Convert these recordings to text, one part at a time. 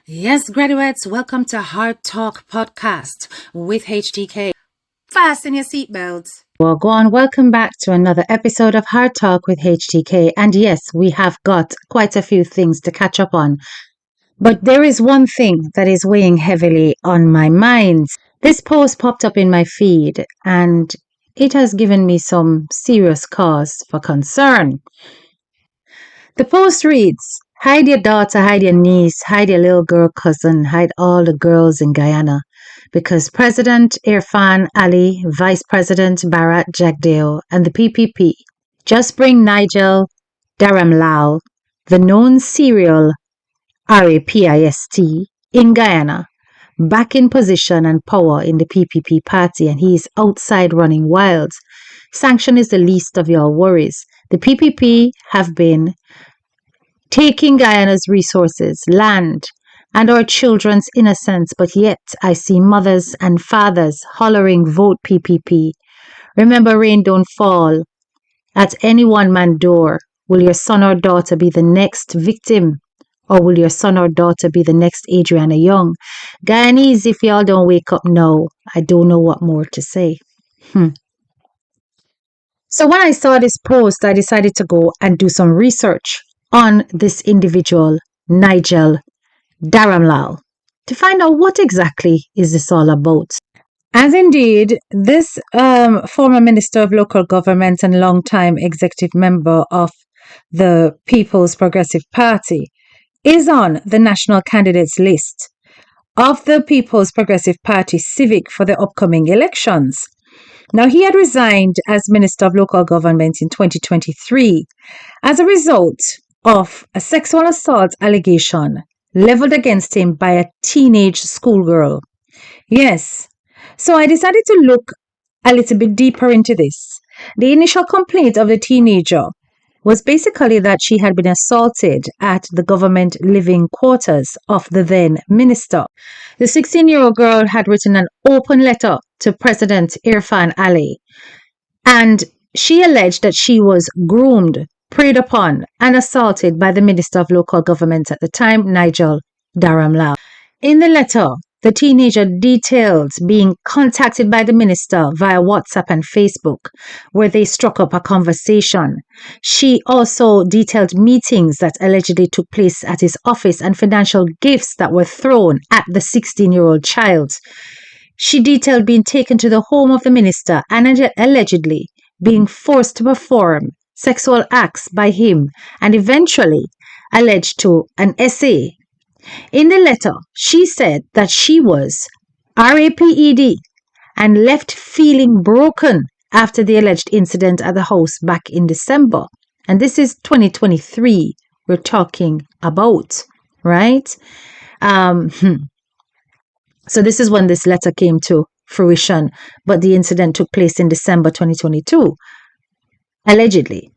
Yes, graduates, welcome to Hard Talk Podcast with HTK. Fasten your seatbelts. Well, go on. Welcome back to another episode of Hard Talk with HTK. And yes, we have got quite a few things to catch up on. But there is one thing that is weighing heavily on my mind. This post popped up in my feed and it has given me some serious cause for concern. The post reads, hide your daughter, hide your niece, hide your little girl cousin, hide all the girls in Guyana. Because President Irfan Ali, Vice President Bharat Jagdeo, and the PPP just bring Nigel Dharamlal, the known serial rapist in Guyana, back in position and power in the PPP party, and he is outside running wild. Sanction is the least of your worries. The PPP have been taking Guyana's resources, land, and our children's innocence, but yet I see mothers and fathers hollering, vote PPP. Remember, rain don't fall at any one man door. Will your son or daughter be the next victim? Or will your son or daughter be the next Adriana Young? Guyanese, if y'all don't wake up now, I don't know what more to say. So when I saw this post, I decided to go and do some research on this individual, Nigel Dharamlal, to find out what exactly is this all about. As indeed, this former Minister of Local Government and longtime executive member of the People's Progressive Party is on the national candidates list of the People's Progressive Party Civic for the upcoming elections. Now, he had resigned as Minister of Local Government in 2023 as a result of a sexual assault allegation leveled against him by a teenage schoolgirl. Yes, so I decided to look a little bit deeper into this. The initial complaint of the teenager was basically that she had been assaulted at the government living quarters of the then minister. The 16-year-old girl had written an open letter to President Irfan Ali, and she alleged that she was groomed, preyed upon, and assaulted by the Minister of Local Government at the time, Nigel Dharamlal. In the letter, the teenager detailed being contacted by the minister via WhatsApp and Facebook, where they struck up a conversation. She also detailed meetings that allegedly took place at his office and financial gifts that were thrown at the 16-year-old child. She detailed being taken to the home of the minister and allegedly being forced to perform sexual acts by him and eventually alleged to an essay. In the letter, she said that she was raped and left feeling broken after the alleged incident at the house back in December. And this is 2023 we're talking about, right? So this is when this letter came to fruition, but the incident took place in December 2022, allegedly.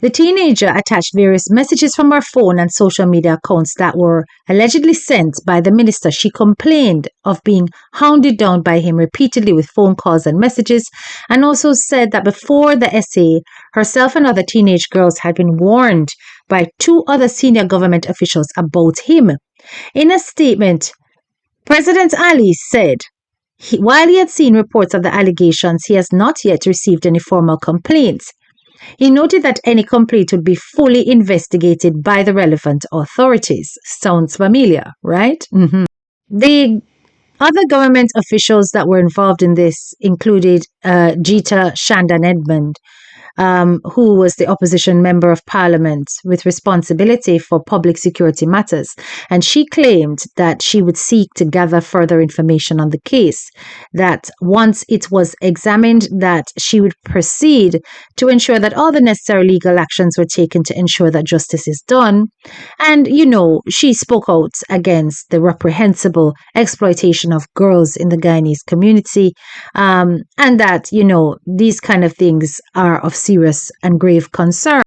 The teenager attached various messages from her phone and social media accounts that were allegedly sent by the minister. She complained of being hounded down by him repeatedly with phone calls and messages, and also said that before the essay, herself and other teenage girls had been warned by two other senior government officials about him. In a statement, President Ali said, while he had seen reports of the allegations, he has not yet received any formal complaints. He noted that any complaint would be fully investigated by the relevant authorities. Sounds familiar, right? The other government officials that were involved in this included Jita Shandan Edmund, who was the opposition member of parliament with responsibility for public security matters. And she claimed that she would seek to gather further information on the case, that once it was examined, that she would proceed to ensure that all the necessary legal actions were taken to ensure that justice is done. And, she spoke out against the reprehensible exploitation of girls in the Guyanese community, and that, these kind of things are of serious and grave concern.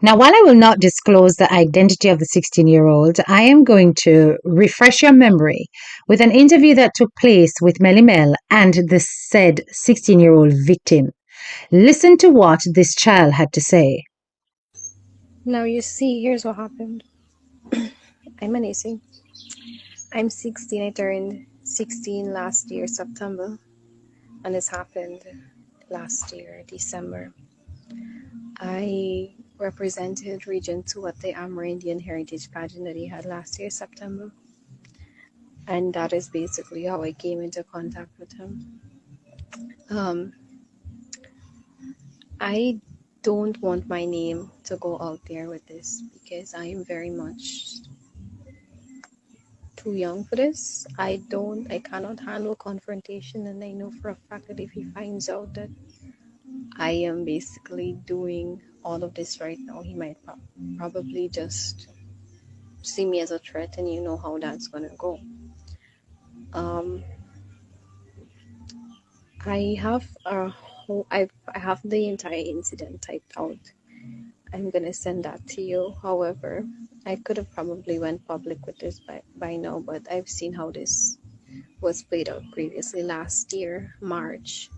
Now, while I will not disclose the identity of the 16-year-old, I am going to refresh your memory with an interview that took place with Melly Mel and the said 16-year-old victim. Listen to what this child had to say. Now you see, here's what happened. I'm Anisi. I'm 16. I turned 16 last year, September, and this happened last year, December. I represented Region 2 at the Amerindian Heritage Pageant that he had last year, September. And that is basically how I came into contact with him. I don't want my name to go out there with this because I am very much too young for this. I cannot handle confrontation, and I know for a fact that if he finds out that I am basically doing all of this right now, he might probably just see me as a threat, and you know how that's gonna go. I have I have the entire incident typed out. I'm gonna send that to you. However, I could have probably went public with this by now, but I've seen how this was played out previously. Last year, March,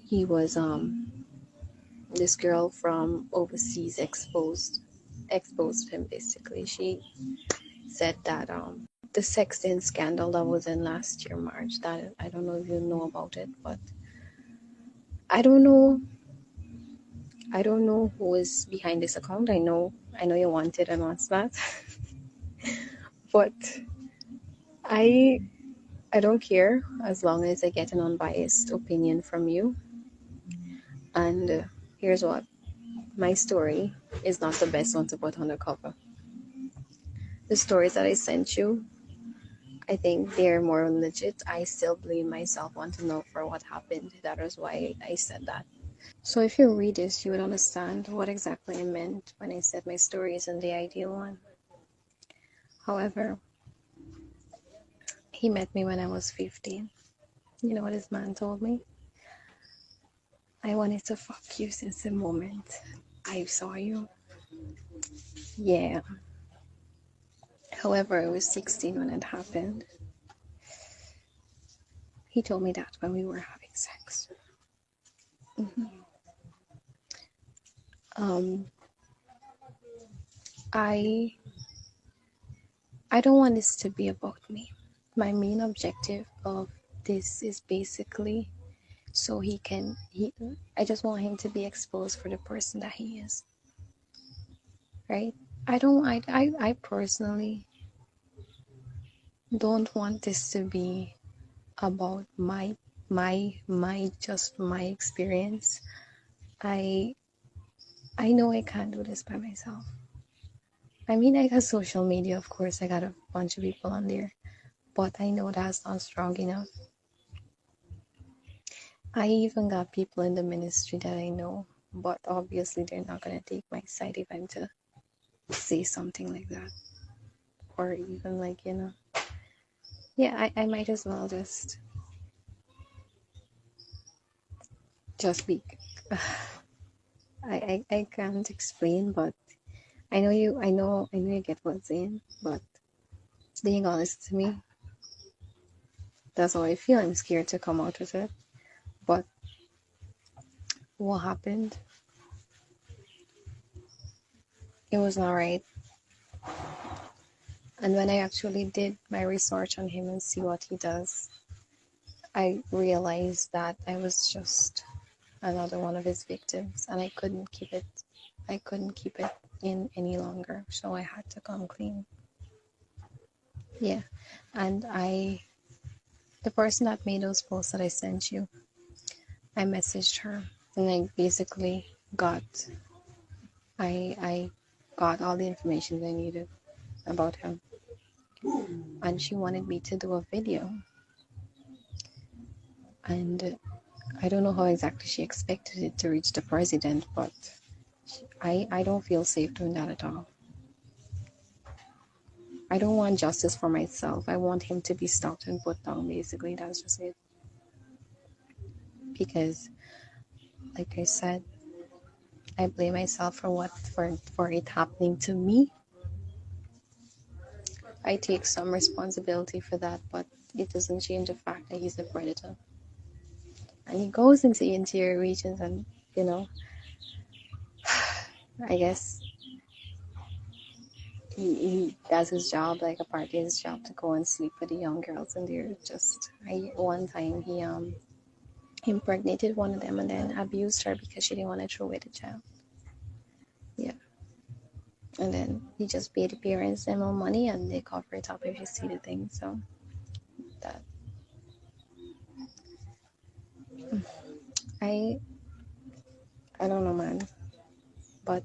he was this girl from overseas exposed him basically. She said that the sexting scandal that was in last year March, that I don't know if you know about it, but I don't know who is behind this account. I know you wanted and wants that. But I don't care as long as I get an unbiased opinion from you. And here's what, my story is not the best one to put on the cover. The stories that I sent you, I think they're more legit. I still blame myself, want to know for what happened. That is why I said that. So if you read this, you would understand what exactly I meant when I said my story isn't the ideal one. However, he met me when I was 15. You know what this man told me? I wanted to fuck you since the moment I saw you. Yeah. However, I was 16 when it happened. He told me that when we were having sex. I don't want this to be about me. My main objective of this is basically so I just want him to be exposed for the person that he is. Right? I personally don't want this to be about my experience. I know I can't do this by myself. I mean, I got social media, of course. I got a bunch of people on there, but I know that's not strong enough. I even got people in the ministry that I know, but obviously they're not going to take my side if I'm to say something like that. Or even like, yeah, I might as well just be. I can't explain, but I know you get what I'm saying, but being honest to me, that's how I feel. I'm scared to come out with it. But what happened? It was not right. And when I actually did my research on him and see what he does, I realized that I was just another one of his victims, and I couldn't keep it in any longer, so I had to come clean. Yeah. And the person that made those posts that I sent you, I messaged her, and I basically got I got all the information I needed about him, and she wanted me to do a video. And I don't know how exactly she expected it to reach the president, but I don't feel safe doing that at all. I don't want justice for myself. I want him to be stopped and put down, basically. That's just it. Because, like I said, I blame myself for it happening to me. I take some responsibility for that, but it doesn't change the fact that he's a predator. And he goes into the interior regions, and, I guess he does his job, like a part of his job, to go and sleep with the young girls, and they're just. One time he impregnated one of them and then abused her because she didn't want to throw away the child. Yeah. And then he just paid the parents them more money and they cover it up if you see the thing. So that I don't know, man. But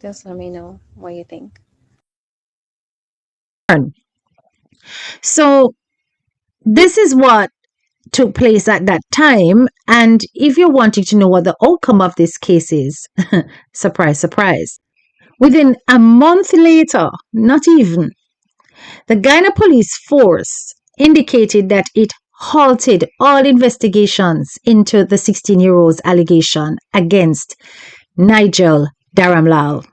just let me know what you think. So this is what took place at that time. And if you're wanting to know what the outcome of this case is, surprise, surprise, within a month later, not even, the Guyana police force indicated that it halted all investigations into the 16-year-old's allegation against Nigel Dharamlal.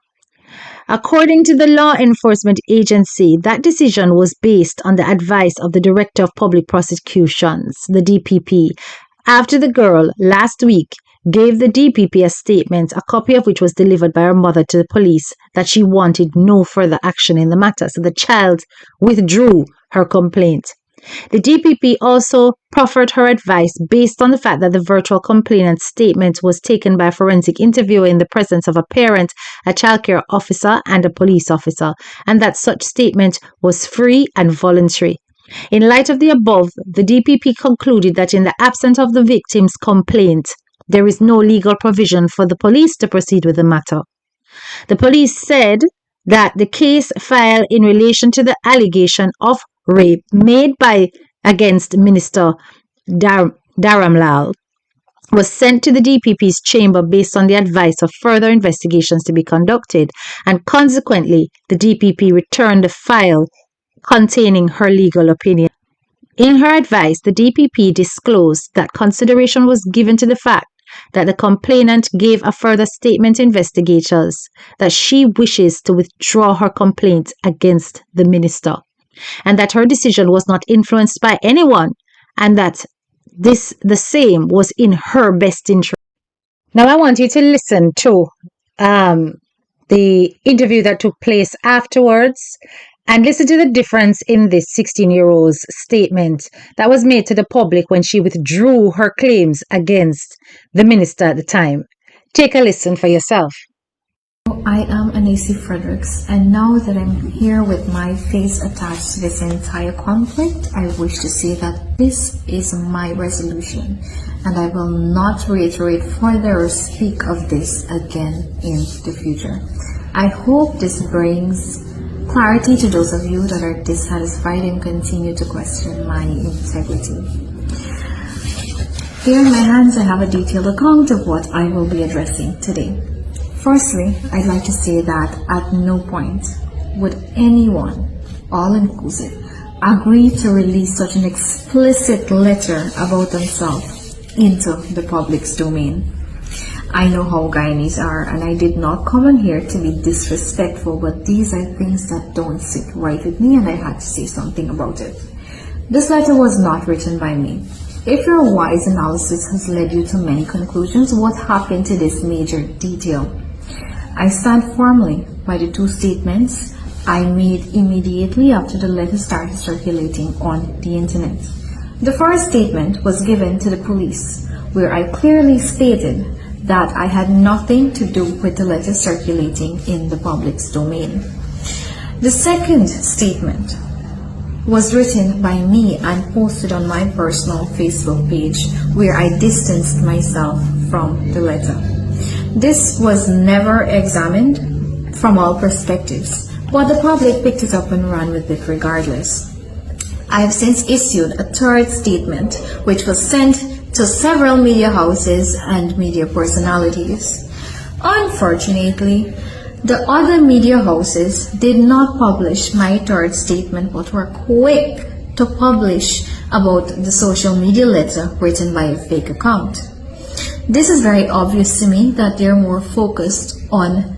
According to the law enforcement agency, that decision was based on the advice of the Director of Public Prosecutions, the DPP, after the girl last week gave the DPP a statement, a copy of which was delivered by her mother to the police, that she wanted no further action in the matter. So the child withdrew her complaint. The DPP also proffered her advice based on the fact that the virtual complainant's statement was taken by a forensic interviewer in the presence of a parent, a childcare officer, and a police officer, and that such statement was free and voluntary. In light of the above, the DPP concluded that in the absence of the victim's complaint, there is no legal provision for the police to proceed with the matter. The police said that the case filed in relation to the allegation of rape made against Minister Dharamlal was sent to the DPP's chamber based on the advice of further investigations to be conducted, and consequently, the DPP returned the file containing her legal opinion. In her advice, the DPP disclosed that consideration was given to the fact that the complainant gave a further statement to investigators that she wishes to withdraw her complaint against the minister, and that her decision was not influenced by anyone, and that the same was in her best interest. Now I want you to listen to the interview that took place afterwards and listen to the difference in this 16-year-old's statement that was made to the public when she withdrew her claims against the minister at the time. Take a listen for yourself. I am Anisi Fredericks, and now that I'm here with my face attached to this entire conflict, I wish to say that this is my resolution, and I will not reiterate further or speak of this again in the future. I hope this brings clarity to those of you that are dissatisfied and continue to question my integrity. Here in my hands, I have a detailed account of what I will be addressing today. Firstly, I'd like to say that at no point would anyone, all inclusive, agree to release such an explicit letter about themselves into the public's domain. I know how Guyanese are, and I did not come in here to be disrespectful, but these are things that don't sit right with me, and I had to say something about it. This letter was not written by me. If your wise analysis has led you to many conclusions, what happened to this major detail? I stand firmly by the two statements I made immediately after the letter started circulating on the internet. The first statement was given to the police, where I clearly stated that I had nothing to do with the letter circulating in the public's domain. The second statement was written by me and posted on my personal Facebook page, where I distanced myself from the letter. This was never examined from all perspectives, but the public picked it up and ran with it regardless. I have since issued a third statement, which was sent to several media houses and media personalities. Unfortunately, the other media houses did not publish my third statement, but were quick to publish about the social media letter written by a fake account. This is very obvious to me that they're more focused on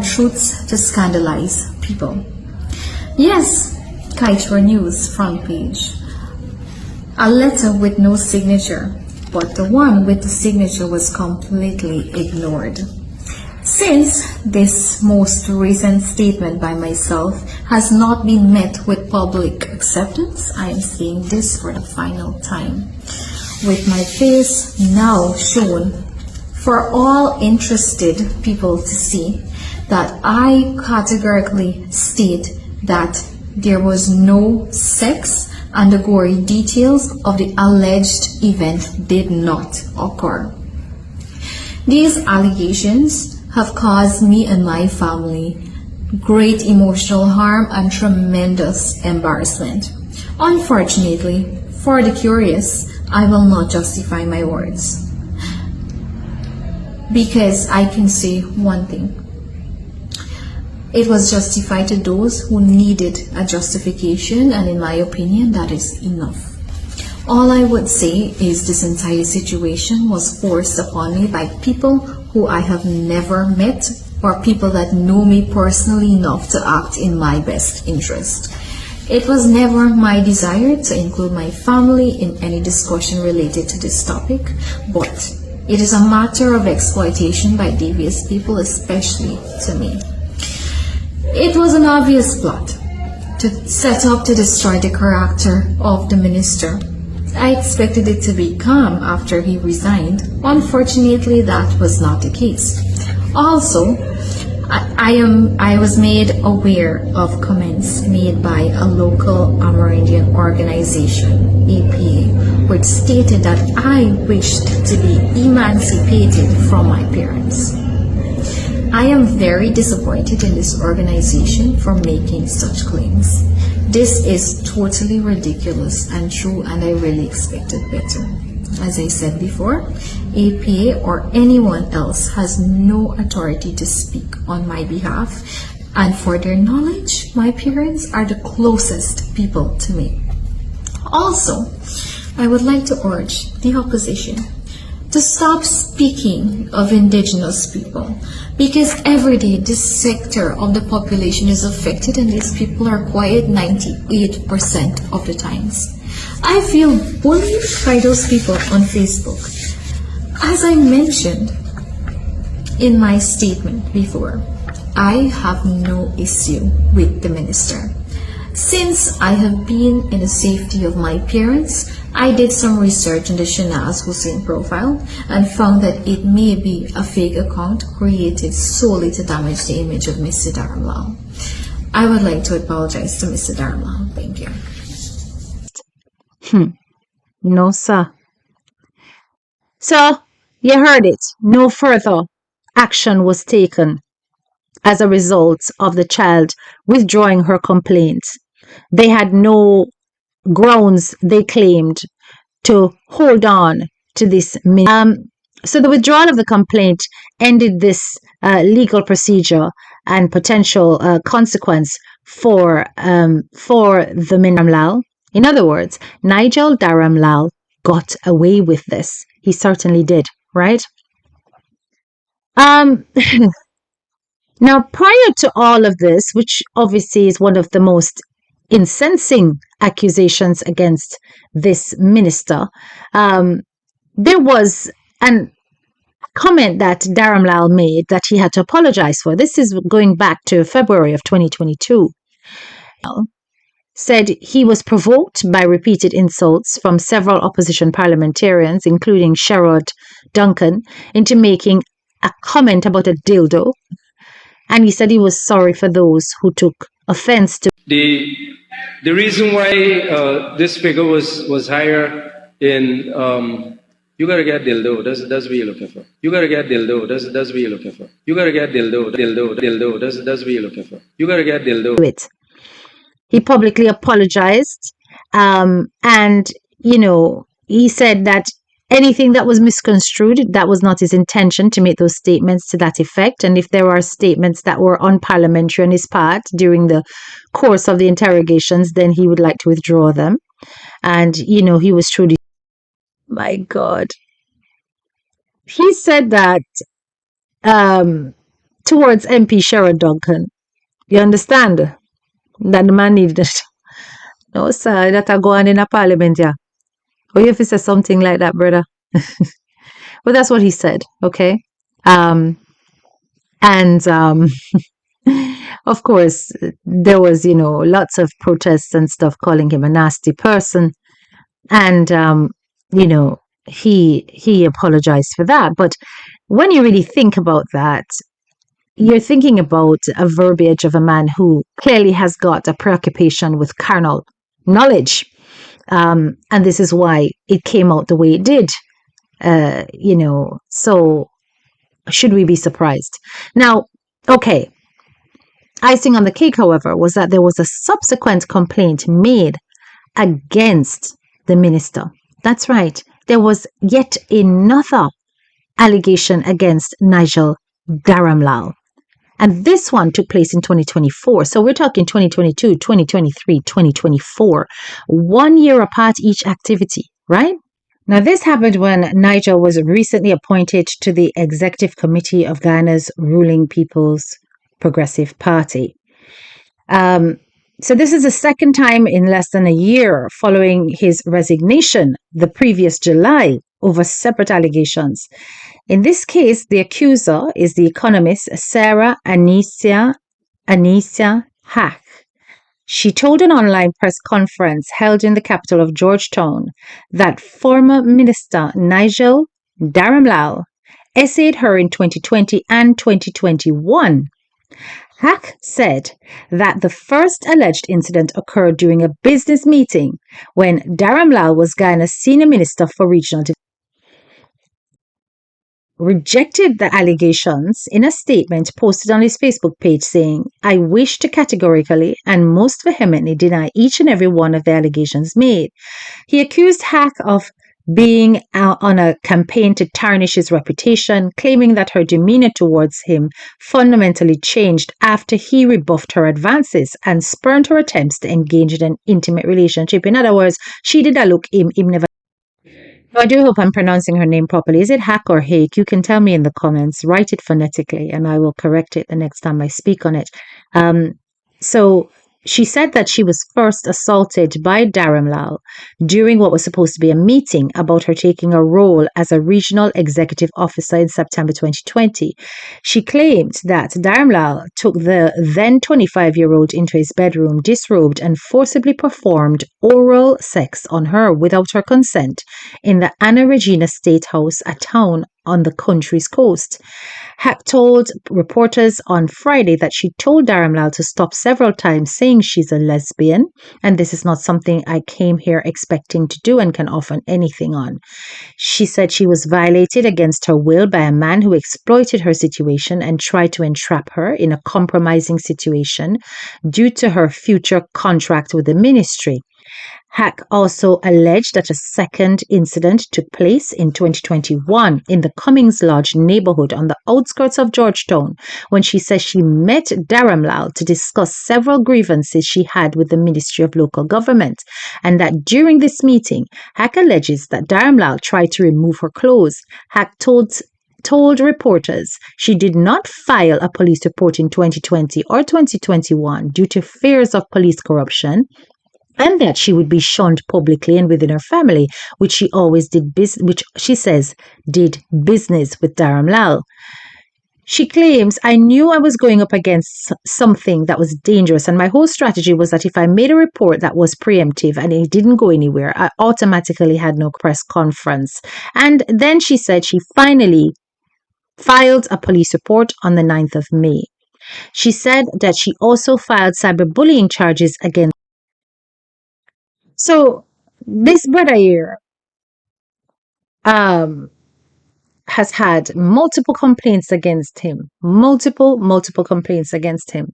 truths to scandalize people. Yes, Kaichwa News front page. A letter with no signature, but the one with the signature was completely ignored. Since this most recent statement by myself has not been met with public acceptance, I am saying this for the final time. With my face now shown for all interested people to see, that I categorically state that there was no sex and the gory details of the alleged event did not occur. These allegations have caused me and my family great emotional harm and tremendous embarrassment. Unfortunately, for the curious, I will not justify my words, because I can say one thing. It was justified to those who needed a justification, and in my opinion, that is enough. All I would say is this entire situation was forced upon me by people who I have never met, or people that know me personally enough to act in my best interest. It was never my desire to include my family in any discussion related to this topic, but it is a matter of exploitation by devious people, especially to me. It was an obvious plot to set up to destroy the character of the minister. I expected it to be calm after he resigned. Unfortunately, that was not the case. Also, I was made aware of comments made by a local Amerindian organization, APA, which stated that I wished to be emancipated from my parents. I am very disappointed in this organization for making such claims. This is totally ridiculous and true, and I really expected better. As I said before, APA or anyone else has no authority to speak on my behalf, and for their knowledge, my parents are the closest people to me. Also, I would like to urge the opposition to stop speaking of indigenous people, because every day this sector of the population is affected and these people are quiet 98% of the times. I feel bullied by those people on Facebook. As I mentioned in my statement before, I have no issue with the minister. Since I have been in the safety of my parents, I did some research on the Shanaz Hussein profile and found that it may be a fake account created solely to damage the image of Mr. Dharamlal. I would like to apologize to Mr. Dharamlal. Thank you. No, sir. So, you heard it. No further action was taken as a result of the child withdrawing her complaint. They had no grounds, they claimed, to hold on to this. So the withdrawal of the complaint ended this legal procedure and potential consequence for the Dharamlal. In other words, Nigel Dharamlal got away with this. He certainly did, right? Now, prior to all of this, which obviously is one of the most incensing accusations against this minister, there was a comment that Dharamlal made that he had to apologize for. This is going back to February of 2022. Said he was provoked by repeated insults from several opposition parliamentarians, including Sherrod Duncan, into making a comment about a dildo. And he said he was sorry for those who took offense to the reason why this figure was higher in you gotta get dildo. That's what you're looking for. You gotta get dildo. That's what you're looking for. You gotta get dildo. That's what you're looking for. You gotta get dildo. It. He publicly apologized, and he said that anything that was misconstrued, that was not his intention to make those statements to that effect. And if there are statements that were unparliamentary on his part during the course of the interrogations, then he would like to withdraw them. And, he was truly, my God. He said that towards MP Sherrod Duncan. You understand? That the man needed it. No, sir, that I go on in a parliament, yeah. Or if he says something like that, brother. But that's what he said, okay? And And of course, there was, lots of protests and stuff calling him a nasty person. And, he apologized for that. But when you really think about that, you're thinking about a verbiage of a man who clearly has got a preoccupation with carnal knowledge. And this is why it came out the way it did. So should we be surprised? Now, okay. Icing on the cake, however, was that there was a subsequent complaint made against the minister. That's right. There was yet another allegation against Nigel Dharamlal. And this one took place in 2024. So we're talking 2022, 2023, 2024. 1 year apart each activity, right? Now, this happened when Nigel was recently appointed to the executive committee of Guyana's ruling People's Progressive Party. So this is the second time in less than a year following his resignation the previous July over separate allegations. In this case, the accuser is the economist Sarah Anicia Hack. She told an online press conference held in the capital of Georgetown that former Minister Nigel Dharamlal essayed her in 2020 and 2021. Hack said that the first alleged incident occurred during a business meeting when Dharamlal was Guyana's senior minister for regional development. Rejected the allegations in a statement posted on his Facebook page saying, "I wish to categorically and most vehemently deny each and every one of the allegations made." He accused Hack of being on a campaign to tarnish his reputation, claiming that her demeanor towards him fundamentally changed after he rebuffed her advances and spurned her attempts to engage in an intimate relationship. In other words, she did a look him never. I do hope I'm pronouncing her name properly. Is it Hack or Hake? You can tell me in the comments. Write it phonetically and I will correct it the next time I speak on it. So she said that she was first assaulted by Dharamlal during what was supposed to be a meeting about her taking a role as a regional executive officer in September 2020. She claimed that Dharamlal took the then 25-year-old into his bedroom, disrobed, and forcibly performed oral sex on her without her consent in the Anna Regina State House, a town on the country's coast. Hack told reporters on Friday that she told Dharamlal to stop several times, saying she's a lesbian, and this is not something I came here expecting to do and can offer anything on. She said she was violated against her will by a man who exploited her situation and tried to entrap her in a compromising situation due to her future contract with the ministry. Hack also alleged that a second incident took place in 2021 in the Cummings Lodge neighborhood on the outskirts of Georgetown, when she says she met Dharamlal to discuss several grievances she had with the Ministry of Local Government, and that during this meeting, Hack alleges that Dharamlal tried to remove her clothes. Hack told reporters she did not file a police report in 2020 or 2021 due to fears of police corruption, and that she would be shunned publicly and within her family, which she always did which she says did business with Dharamlal. She claims, "I knew I was going up against something that was dangerous, and my whole strategy was that if I made a report that was preemptive and it didn't go anywhere, I automatically had no press conference." And then she said she finally filed a police report on the 9th of May. She said that she also filed cyberbullying charges against. So this brother here has had multiple complaints against him. Multiple complaints against him.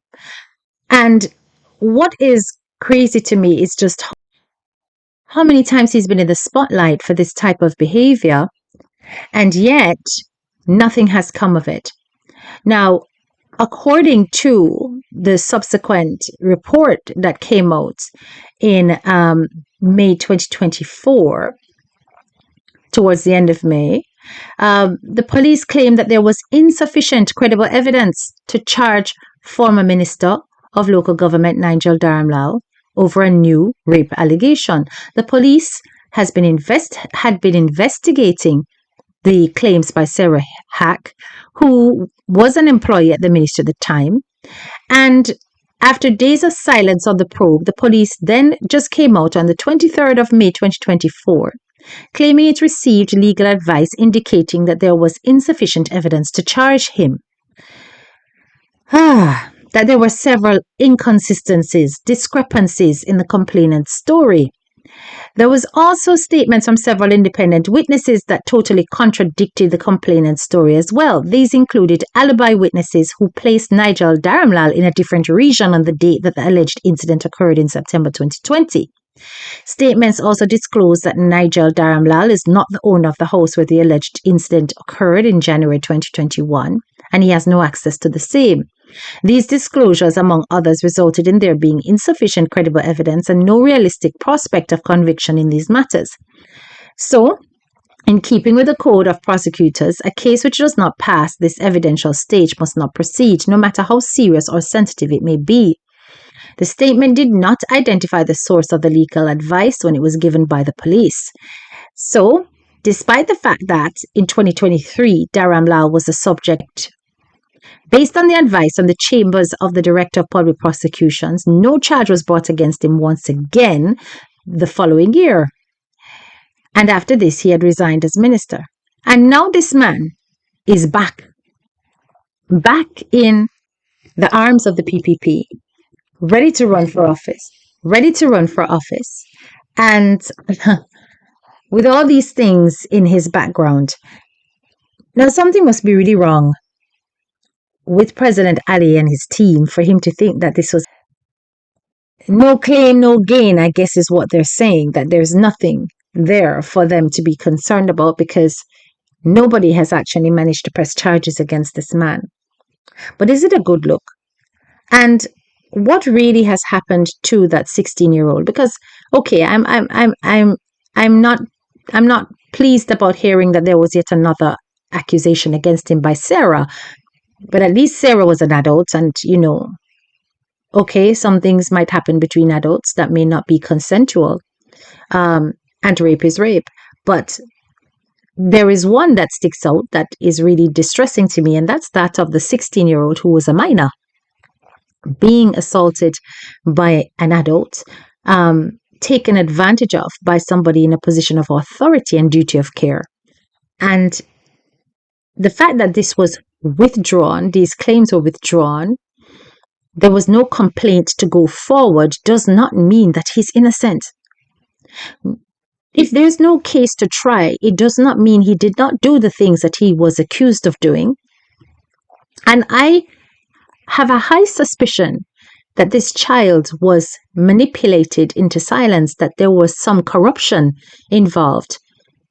And what is crazy to me is just how many times he's been in the spotlight for this type of behavior, and yet nothing has come of it. Now, according to the subsequent report that came out in May 2024, towards the end of May, the police claimed that there was insufficient credible evidence to charge former Minister of Local Government Nigel Dharamlal over a new rape allegation. The police had been investigating the claims by Sarah Hack, who was an employee at the ministry at the time. And after days of silence on the probe, the police then just came out on the 23rd of May 2024, claiming it received legal advice indicating that there was insufficient evidence to charge him. That there were several inconsistencies, discrepancies in the complainant's story. There was also statements from several independent witnesses that totally contradicted the complainant's story as well. These included alibi witnesses who placed Nigel Dharamlal in a different region on the date that the alleged incident occurred in September 2020. Statements also disclosed that Nigel Dharamlal is not the owner of the house where the alleged incident occurred in January 2021, and he has no access to the same. These disclosures, among others, resulted in there being insufficient credible evidence and no realistic prospect of conviction in these matters. So, in keeping with the code of prosecutors, a case which does not pass this evidential stage must not proceed, no matter how serious or sensitive it may be. The statement did not identify the source of the legal advice when it was given by the police. So, despite the fact that in 2023, Dharamlal was the subject, based on the advice from the chambers of the Director of Public Prosecutions, no charge was brought against him once again the following year. And after this, he had resigned as minister. And now this man is back in the arms of the PPP, ready to run for office. And with all these things in his background, now something must be really wrong with President Ali and his team for him to think that this was no claim, no gain, I guess is what they're saying, that there's nothing there for them to be concerned about because nobody has actually managed to press charges against this man. But is it a good look? And what really has happened to that 16-year-old? Because okay, I'm not pleased about hearing that there was yet another accusation against him by Sarah. But at least Sarah was an adult and, okay, some things might happen between adults that may not be consensual. And rape is rape. But there is one that sticks out that is really distressing to me, and that's that of the 16-year-old who was a minor being assaulted by an adult, taken advantage of by somebody in a position of authority and duty of care. And the fact that this was withdrawn, these claims were withdrawn, there was no complaint to go forward, does not mean that he's innocent. If there's no case to try, it does not mean he did not do the things that he was accused of doing. And I have a high suspicion that this child was manipulated into silence, that there was some corruption involved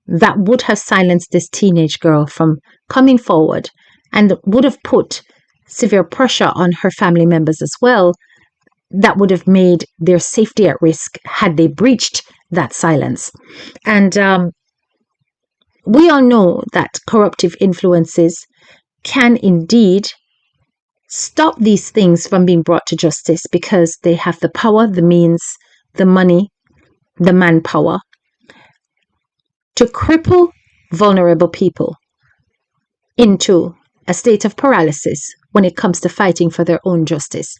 that would have silenced this teenage girl from coming forward and would have put severe pressure on her family members as well, that would have made their safety at risk had they breached that silence. And we all know that corruptive influences can indeed stop these things from being brought to justice because they have the power, the means, the money, the manpower to cripple vulnerable people into a state of paralysis when it comes to fighting for their own justice.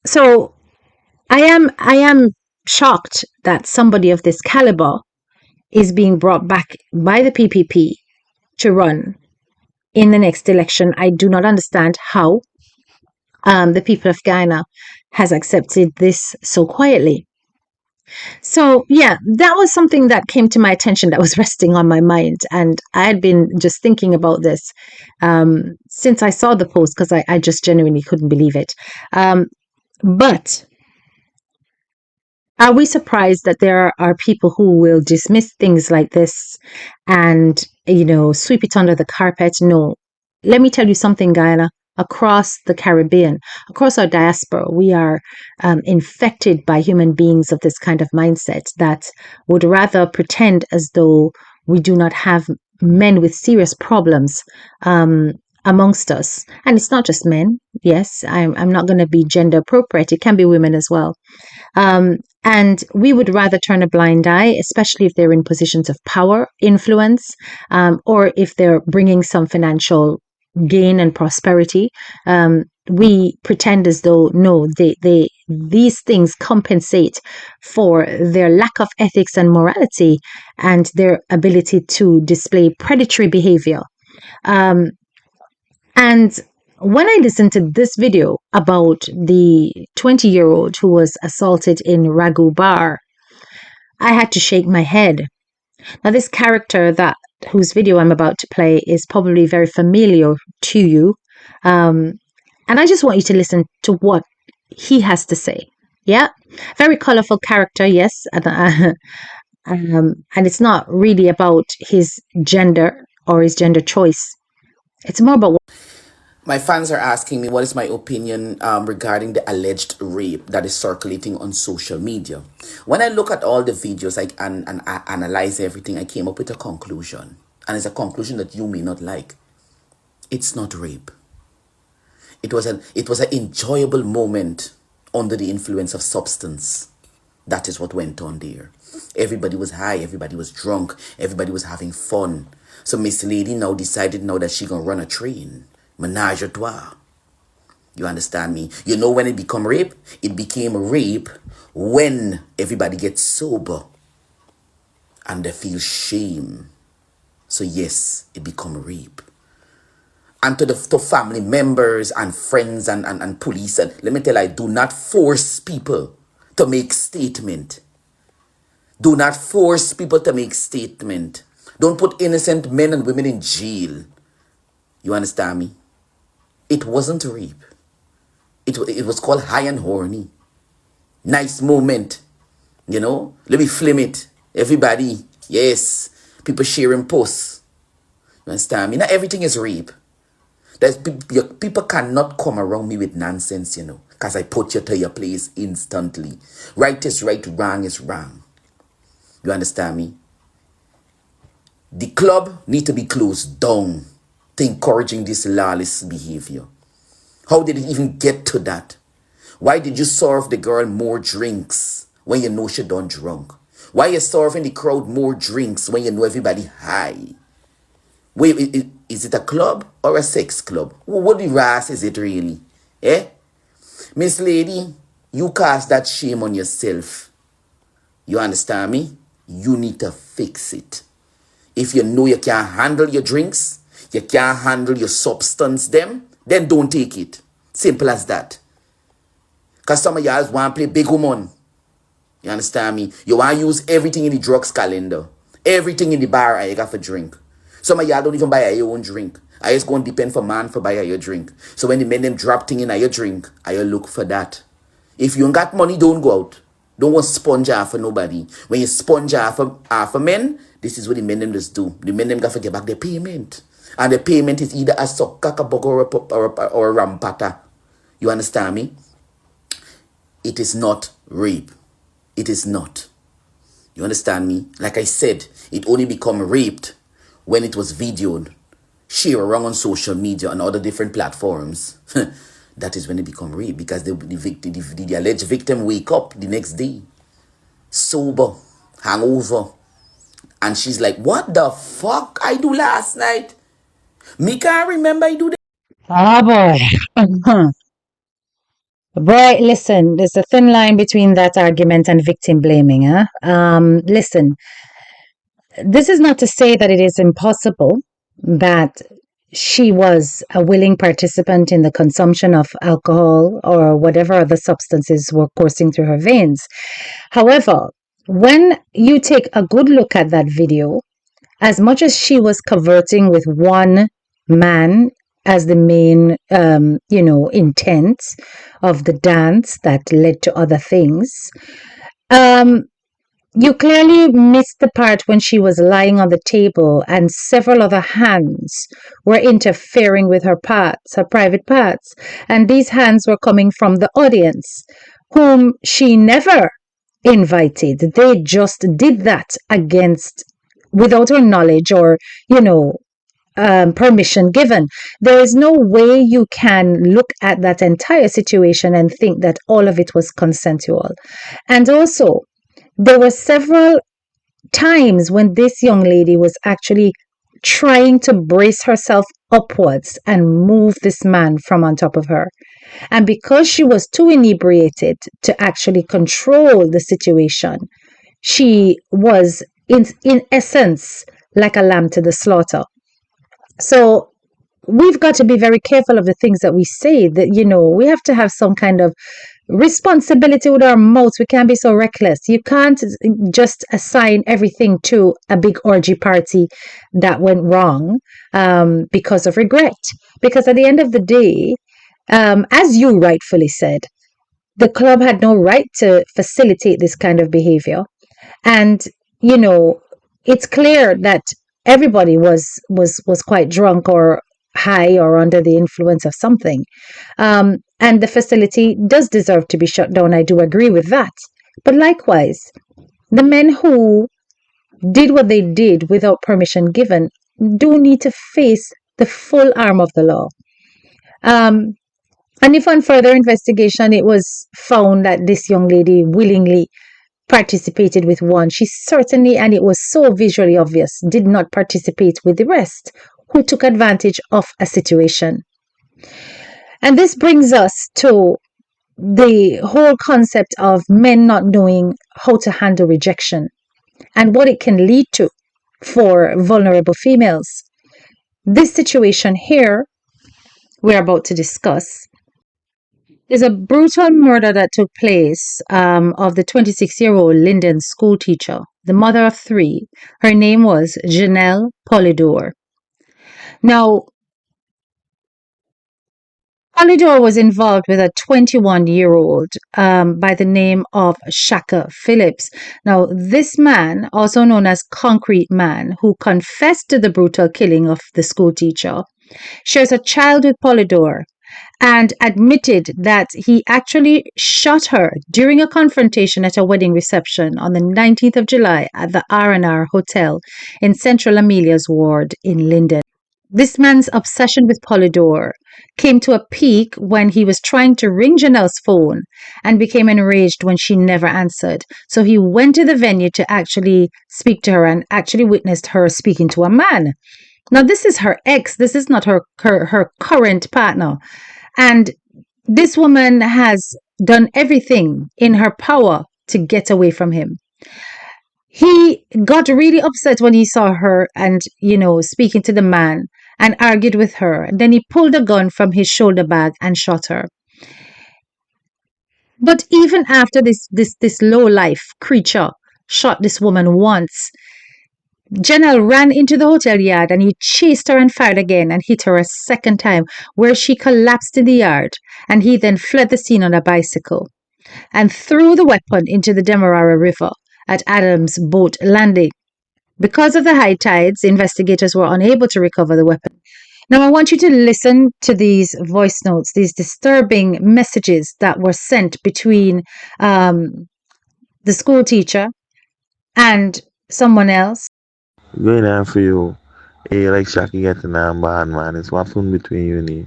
So I am shocked that somebody of this caliber is being brought back by the PPP to run in the next election. I do not understand how the people of Guyana has accepted this so quietly. So yeah, that was something that came to my attention that was resting on my mind. And I had been just thinking about this since I saw the post because I just genuinely couldn't believe it. But are we surprised that there are people who will dismiss things like this and, sweep it under the carpet? No. Let me tell you something, Guyana. Across the Caribbean, across our diaspora, we are infected by human beings of this kind of mindset that would rather pretend as though we do not have men with serious problems amongst us, and it's not just men. Yes, I'm not going to be gender appropriate. It can be women as well. And we would rather turn a blind eye, especially if they're in positions of power, influence, or if they're bringing some financial gain and prosperity. We pretend as though no, these things compensate for their lack of ethics and morality and their ability to display predatory behavior. And when I listened to this video about the 20-year-old who was assaulted in Ragu Bar, I had to shake my head. Now, this character whose video I'm about to play is probably very familiar to you. And I just want you to listen to what he has to say. Yeah, very colorful character, yes. And it's not really about his gender or his gender choice. It's more about My fans are asking me what is my opinion regarding the alleged rape that is circulating on social media. When I look at all the videos and I analyze everything, I came up with a conclusion. And it's a conclusion that you may not like. It's not rape. It was an enjoyable moment under the influence of substance. That is what went on there. Everybody was high, everybody was drunk, everybody was having fun. So Miss Lady now decided now that she gonna run a train. Menage a trois. You understand me? You know when it become rape? It became rape when everybody gets sober and they feel shame. So yes, it become rape. And to family members and friends and police, and let me tell you, do not force people to make statement. Do not force people to make statement. Don't put innocent men and women in jail. You understand me? It wasn't rape. It was called high and horny. Nice moment. You know? Let me film it. Everybody. Yes. People sharing posts. You understand me? Not everything is rape. People cannot come around me with nonsense, you know. Because I put you to your place instantly. Right is right, wrong is wrong. You understand me? The club need to be closed down to encouraging this lawless behavior. How did it even get to that? Why did you serve the girl more drinks when you know she done drunk? Why you serving the crowd more drinks when you know everybody high? Wait, is it a club or a sex club? What the ras is it really? Eh? Miss Lady, you cast that shame on yourself. You understand me? You need to fix it. If you know you can't handle your drinks, you can't handle your substance them, then don't take it. Simple as that. Because some of y'all want to play big woman. You understand me? You want to use everything in the drugs calendar. Everything in the bar I got for drink. Some of y'all don't even buy your own drink. I just go and depend for man for buy your drink. So when the men them drop thing in your drink, I look for that. If you ain't got money, don't go out. Don't want sponge off for nobody. When you sponge off for men, this is what the men them just do. The men them got to get back their payment. And the payment is either a sock, kakabog, or a rampata. You understand me? It is not rape. It is not. You understand me? Like I said, it only become raped when it was videoed, shared around on social media and other different platforms. That is when it become rape, because the alleged victim wake up the next day, sober, hangover, and she's like, what the fuck I do last night? Me can't remember I do that. ah boy. Boy, listen, there's a thin line between that argument and victim blaming, huh? Listen, this is not to say that it is impossible that she was a willing participant in the consumption of alcohol or whatever other substances were coursing through her veins. However, when you take a good look at that video, as much as she was converting with one man as the main, intent of the dance that led to other things, you clearly missed the part when she was lying on the table and several other hands were interfering with her parts, her private parts. And these hands were coming from the audience, whom she never invited. They just did that without her knowledge or, permission given. There is no way you can look at that entire situation and think that all of it was consensual. And also, there were several times when this young lady was actually trying to brace herself upwards and move this man from on top of her. And because she was too inebriated to actually control the situation, she was in essence like a lamb to the slaughter. So we've got to be very careful of the things that we say, that, we have to have some kind of responsibility with our mouths. We can't be so reckless. You can't just assign everything to a big orgy party that went wrong because of regret. Because at the end of the day, as you rightfully said, the club had no right to facilitate this kind of behavior. And, it's clear that everybody was quite drunk or high or under the influence of something. And the facility does deserve to be shut down. I do agree with that. But likewise, the men who did what they did without permission given do need to face the full arm of the law. And if on further investigation it was found that this young lady willingly participated with one, she certainly, and it was so visually obvious, did not participate with the rest who took advantage of a situation. And this brings us to the whole concept of men not knowing how to handle rejection and what it can lead to for vulnerable females. This situation here we're about to discuss is a brutal murder that took place of the 26-year-old Linden school teacher, the mother of three. Her name was Jenel Polydore. Now, Polydore was involved with a 21-year-old by the name of Shaka Phillips. Now, this man, also known as Concrete Man, who confessed to the brutal killing of the school teacher, shares a child with Polydore and admitted that he actually shot her during a confrontation at a wedding reception on the 19th of July at the R&R Hotel in Central Amelia's ward in Linden. This man's obsession with Polydore came to a peak when he was trying to ring Jenel's phone and became enraged when she never answered. So he went to the venue to actually speak to her and actually witnessed her speaking to a man. Now, this is her ex. This is not her current partner. And this woman has done everything in her power to get away from him. He got really upset when he saw her and, speaking to the man and argued with her. Then he pulled a gun from his shoulder bag and shot her. But even after this low-life creature shot this woman once, Jenel ran into the hotel yard and he chased her and fired again and hit her a second time, where she collapsed in the yard, and he then fled the scene on a bicycle and threw the weapon into the Demerara River at Adams Boat Landing. Because of the high tides, investigators were unable to recover the weapon. Now, I want you to listen to these voice notes, these disturbing messages that were sent between the school teacher and someone else. Going on for you. Hey, like Shaki getting on bad, man. It's what fun between you and me.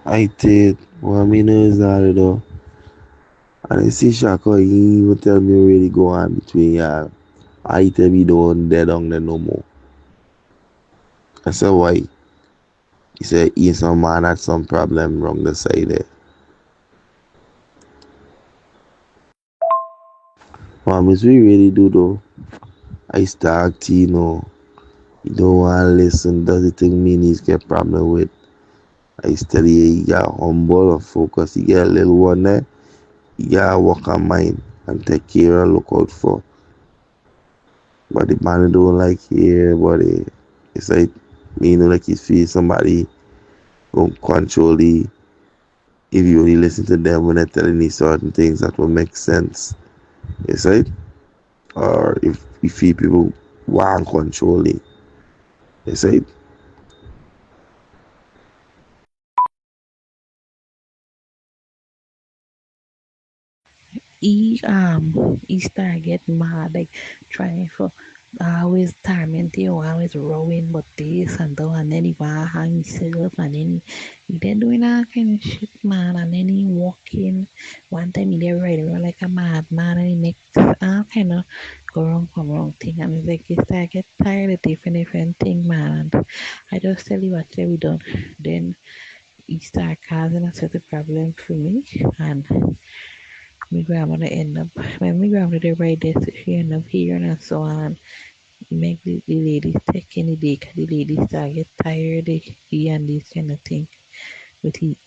I did. What I mean is that, though. And I see Shaka, he even tell me really go on between y'all. I tell me don't dead on there no more. I said, why? He said, he's some man had some problem wrong the side there. What we really do, though, I start to, you don't want to listen. Does it think me needs get problem with? I study, you got humble and focus. You get a little one there. You gotta work on mine and take care and look out for. But the man don't like here, but it's like, like you feel somebody going control you if you only listen to them when they're telling you certain things that will make sense. It's right? Or if you feel people want control you. It's right? he started getting mad, like trying for always torment you, always rowing but this and that, and then he want hang himself, and then he then doing all kind of shit, man, and then he walking. One time he there riding around like a madman, and he makes all kind of go wrong from wrong thing, and it's like he start get tired of different thing, man. And I just tell you what we done. Then he start causing a sort of problem for me, and my grandmother end up when my grandmother right there, so she end up hearing and so on. Make the ladies take any day, 'cause the ladies start get tired of he and this kind of thing. But he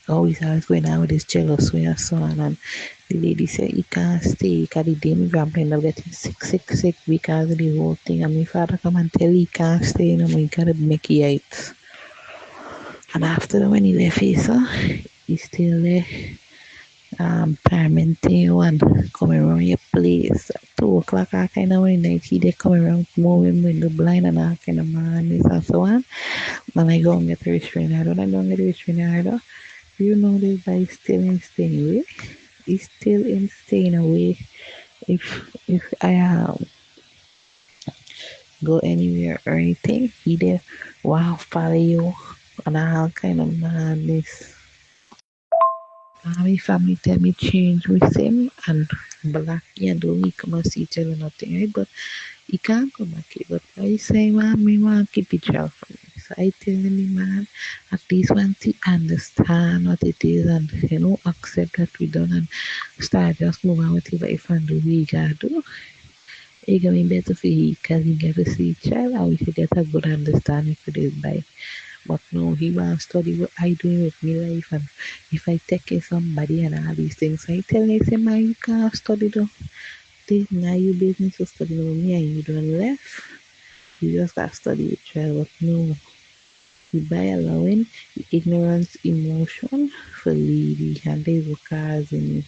always going on with his jealous way and so on. And the lady said he can't stay, because the day my grandpa end up getting sick because of the whole thing. And my father come and tell he can't stay, you know, he gotta make it right. And after that, when he left here, so he still there. Tormenting you and coming around your place at 2 o'clock, all kind of when night he they coming around moving window blind and all kind of madness and so on. And I go and get a restraining order. I don't get a restraining order. You know this guy is still in staying away. He's still in staying away. If I go anywhere or anything, he there wow follow you and all kind of madness. My family tell me change with him and black and don't he come and see each other nothing, right? But he can't come back here. But I say, man, me want keep it real from me. So I tell him, man, at least once he understand what it is and accept that we done and start just move on with it. But if I do we gotta do, it gonna be better for he because he get to see child and we should get a good understanding for this by. But no, he want to study what I doing with my life, and if I take care of somebody and all these things. So I tell him, I say, man, you can't study though. This now your business to study with me and you don't left. You just got to study with child. But no, you by allowing the ignorance emotion for lady and they will causing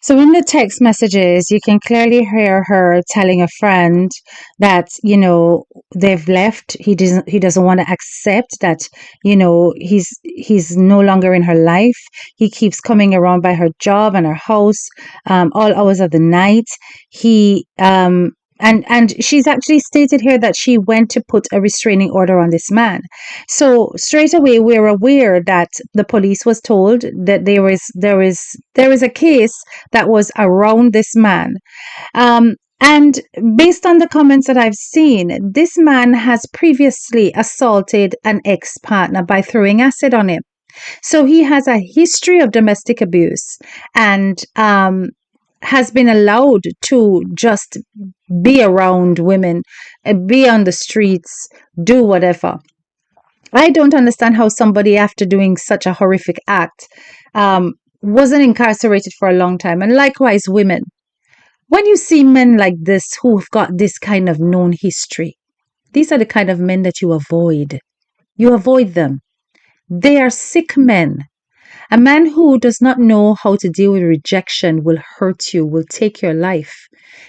So in the text messages, you can clearly hear her telling a friend that, they've left. He doesn't want to accept that, he's no longer in her life. He keeps coming around by her job and her house, all hours of the night. He, and she's actually stated here that she went to put a restraining order on this man. So straight away we're aware that the police was told that there is a case that was around this man. And based on the comments that I've seen, this man has previously assaulted an ex-partner by throwing acid on him. So he has a history of domestic abuse and has been allowed to just be around women, be on the streets, do whatever. I don't understand how somebody, after doing such a horrific act, wasn't incarcerated for a long time. And likewise, women. When you see men like this who've got this kind of known history, these are the kind of men that you avoid. You avoid them. They are sick men. A man who does not know how to deal with rejection will hurt you, will take your life,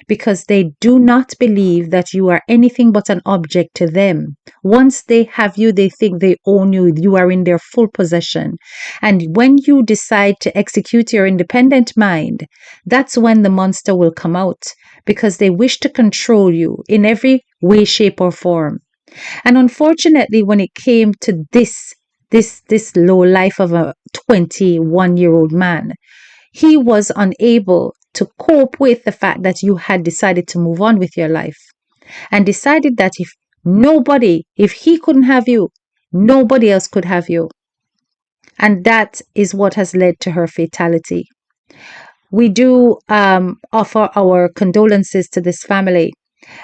because they do not believe that you are anything but an object to them. Once they have you, they think they own you. You are in their full possession. And when you decide to execute your independent mind, that's when the monster will come out, because they wish to control you in every way, shape, or form. And unfortunately, when it came to this low life of a 21-year-old man, he was unable to cope with the fact that you had decided to move on with your life and decided that if he couldn't have you, nobody else could have you. And that is what has led to her fatality. We do offer our condolences to this family.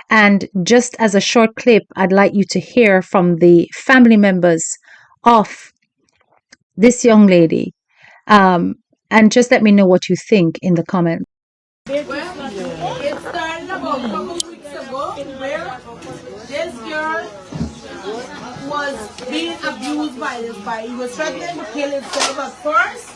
And just as a short clip, I'd like you to hear from the family members of this young lady. And just let me know what you think in the comments. Well, it started about a couple weeks ago where this girl was being abused by this guy. He was threatening to kill himself at first.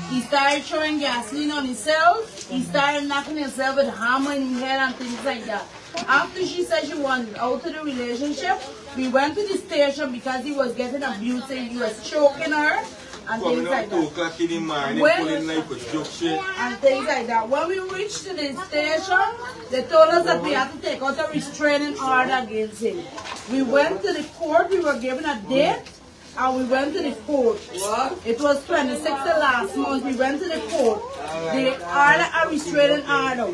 He started throwing gasoline on himself. He started knocking himself with a hammer in his head and things like that. After she said she wanted out of the relationship, we went to the station because he was getting abusive. He was choking her and things like that. And things like that. When we reached to the station, they told us that we had to take out a restraining order against him. We went to the court. We were given a date. And we went to the court. It was 26th of last month. We went to the court. They ordered a restraining order.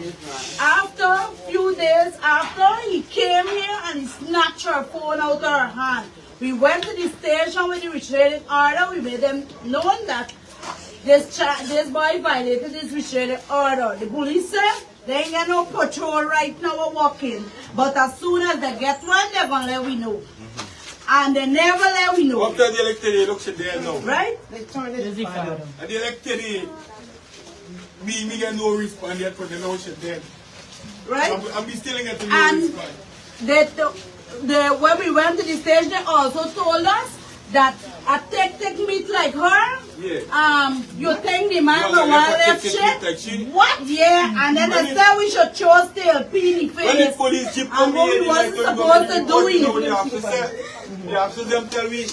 After a few days after, he came here and he snatched her phone out of her hand. We went to the station with the restraining order. We made them know that this boy violated this restraining order. The police said they ain't got no patrol right now or walking. But as soon as they get one, they're going to let we know. And they never let we know. After the elected, look at there now. Right? They turned it fire. And the elected, we get no response yet for the lotion there. Right? I'm still getting no response. When we went to the station, they also told us that a tech meet like her, you think the man will want left shit? What? Yeah, and then they said we should choose still peeny face. When the police jeep and what we wasn't supposed to do it. The officers them tell me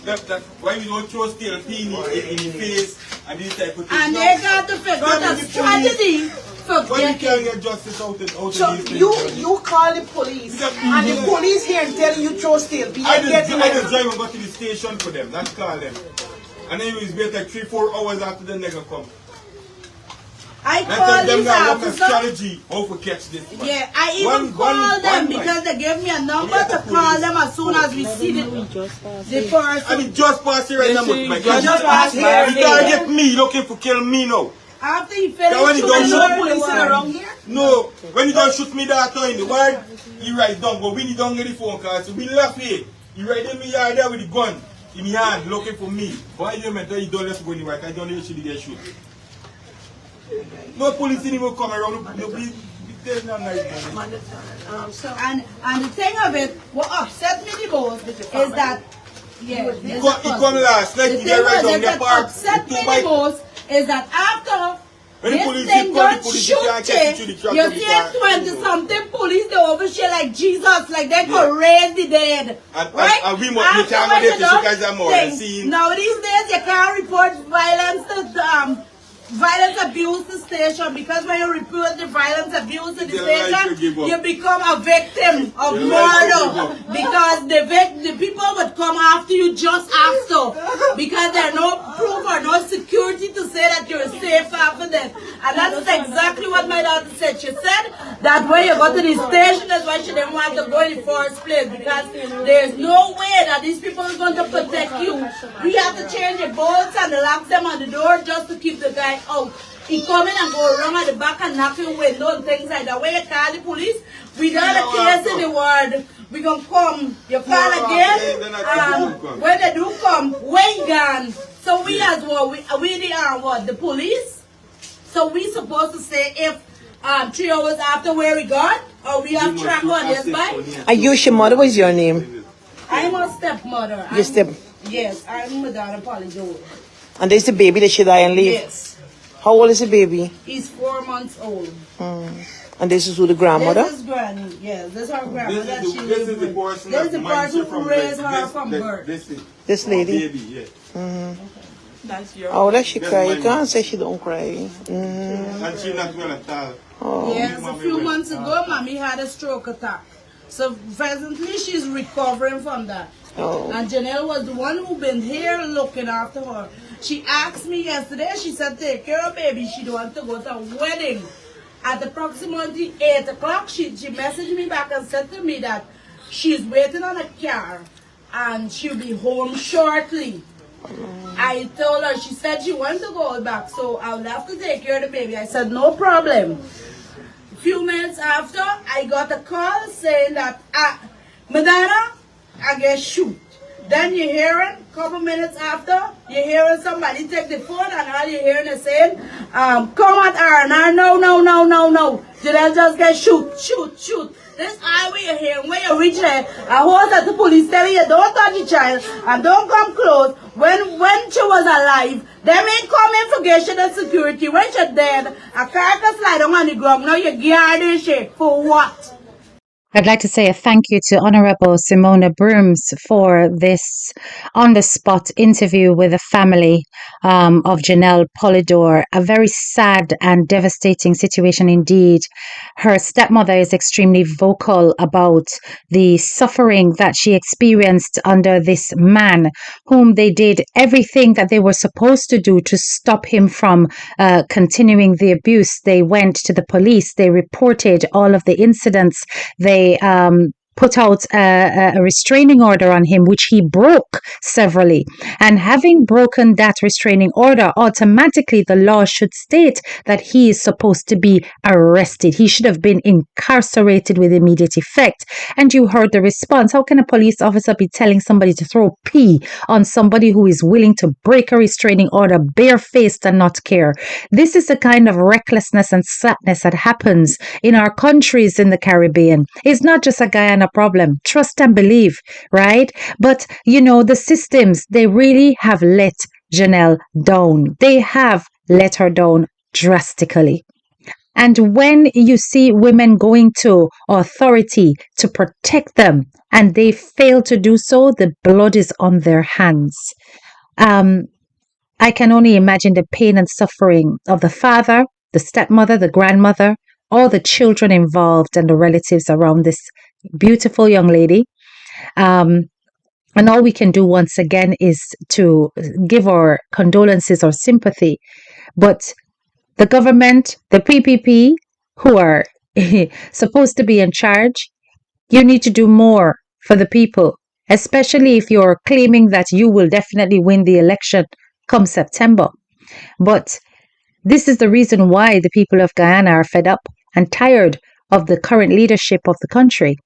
that why we don't throw steel pin in the face and this type of thing. And they got to figure out a strategy for when you can't get justice out of so these things. You call the police and the police here and telling you throw steel pin. I just drive and go to the station for them, not call them. And then it was wait like 3-4 hours after the nigga come. I called this officer. Strategy how to catch this. Yeah, I even called them because they gave me a number to call them as soon as we see the person. And it just passed here right now. Just passed here. You target me, looking for kill me now. After he finished when he don't shoot police around here? No, when he don't shoot me that time in the word, he write down. But when he don't get the phone call, so we left here. He right in me yard there with the gun in his hand, looking for me. But I didn't mention he don't let go anywhere. I don't usually get shot. No police didn't even come around. There's no nice and the thing of it, what upset me the most is that he come last. Like the he get right down the park. Upset me the most is that after when the this police thing got police, shooting, you see 20-something police, they over here like Jesus, like they could raise the dead. Right? And we can't get to guys are more now these days you can't report violence to violence abuse to station because when you report the violence abuse to the station, you become a victim of murder because the people would come after you just after because there's no proof or no security to say that you're safe after them. And that's exactly what my daughter said. She said that when you go to the station, that's why she didn't want to go in the first place because there's no way that these people are going to protect you. We have to change the bolts and lock them on the door just to keep the guy out. He come in and go around at the back and knock your window and things like that. When you call the police, we done a case in the ward. We gonna come. You call again, when they do come, we gone. So we as well, we the police. So we supposed to say if 3 hours after where we got, or we have track on this bike. Are you your mother? What's your name? I'm a stepmother. Yes, I'm Madonna Polydore. And there's the baby that she died and leave? Yes. How old is the baby? He's 4 months old. And this is who the grandmother? This is granny, yes. This is her grandmother that she this lived is the with. person This is the person from who raised her from birth. This lady? Baby, yeah. That's your Oh, let she cry. You can't say she don't cry. And she not well at all. Oh. Yes, a few months ago, mommy had a stroke attack. So presently, she's recovering from that. Oh. And Jenel was the one who been here looking after her. She asked me yesterday, she said, take care of baby. She don't want to go to a wedding. At approximately 8 o'clock, she messaged me back and said to me that she's waiting on a car and she'll be home shortly. I told her, she said she wanted to go back, so I would have to take care of the baby. I said, no problem. A few minutes after, I got a call saying that, Madonna, I get shoot. Then you're hearing, a couple minutes after, you're hearing somebody take the phone and all you're hearing is saying, come at R&R, no. Janelle just get shoot. This all what you hear when you reach there. I was at the police telling you don't touch the child and don't come close. When she was alive, they may come in for getting the security. When she's dead, a car can slide on the ground. Now you guard she for what? I'd like to say a thank you to Honorable Simona Brooms for this on-the-spot interview with the family of Jenel Polydore. A very sad and devastating situation indeed. Her stepmother is extremely vocal about the suffering that she experienced under this man, whom they did everything that they were supposed to do to stop him from continuing the abuse. They went to the police. They reported all of the incidents. They put out a restraining order on him, which he broke severally. And having broken that restraining order, automatically the law should state that he is supposed to be arrested. He should have been incarcerated with immediate effect. And you heard the response. How can a police officer be telling somebody to throw pee on somebody who is willing to break a restraining order barefaced and not care? This is the kind of recklessness and sadness that happens in our countries in the Caribbean. It's not just a Guyana problem. Trust and believe, right? But, you know, the systems, they really have let Jenel down. They have let her down drastically. And when you see women going to authority to protect them and they fail to do so, the blood is on their hands. I can only imagine the pain and suffering of the father, the stepmother, the grandmother, all the children involved and the relatives around this beautiful young lady. And all we can do once again is to give our condolences or sympathy. But the government, the PPP, who are supposed to be in charge, you need to do more for the people, especially if you're claiming that you will definitely win the election come September. But this is the reason why the people of Guyana are fed up and tired of the current leadership of the country.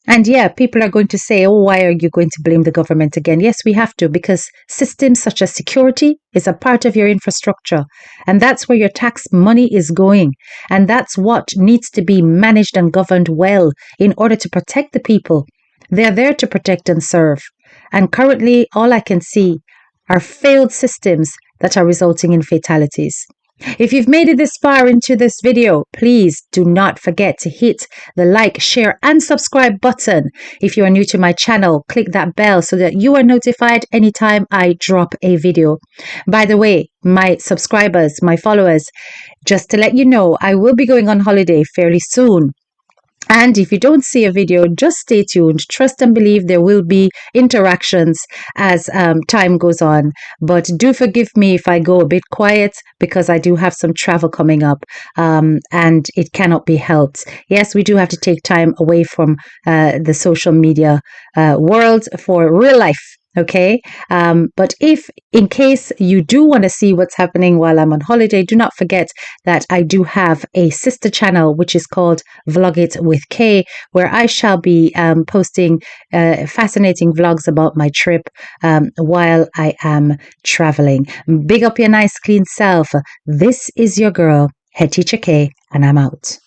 And yeah, people are going to say, oh, why are you going to blame the government again? Yes, we have to, because systems such as security is a part of your infrastructure. And that's where your tax money is going. And that's what needs to be managed and governed well in order to protect the people. They're there to protect and serve. And currently, all I can see are failed systems that are resulting in fatalities. If you've made it this far into this video, please do not forget to hit the like, share, and subscribe button. If you are new to my channel, click that bell so that you are notified anytime I drop a video. By the way, my subscribers, my followers, just to let you know, I will be going on holiday fairly soon. And if you don't see a video, just stay tuned. Trust and believe there will be interactions as time goes on. But do forgive me if I go a bit quiet, because I do have some travel coming up and it cannot be helped. Yes, we do have to take time away from the social media world for real life. Okay, but if in case you do want to see what's happening while I'm on holiday, do not forget that I do have a sister channel which is called Vlog It with K, where I shall be posting fascinating vlogs about my trip while I am traveling. Big up your nice clean self. This is your girl, Head Teacher K, and I'm out.